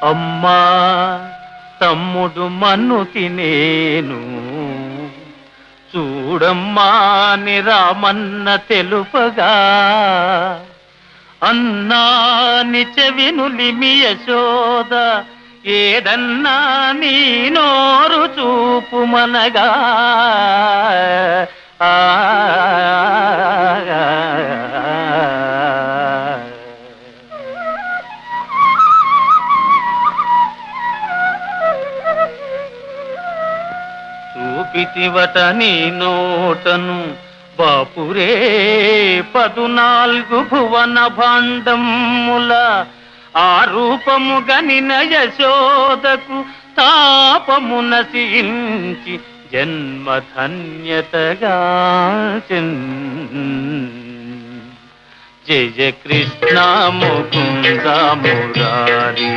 అమ్మా తమ్ముడు మన్నుకి నేను చూడమ్మా అని రామన్న తెలుపగా అన్నాని చెవినులిమి యశోద ఏదన్నా నీ నోరు చూపుమనగా చూపితివట నీ నోటను బాపురే 14 భువన భాండముల ఆ రూపము గనిన యశోదకు తాపము నశించి జన్మధన్యతగా జయ కృష్ణ ముకుంద మురారి.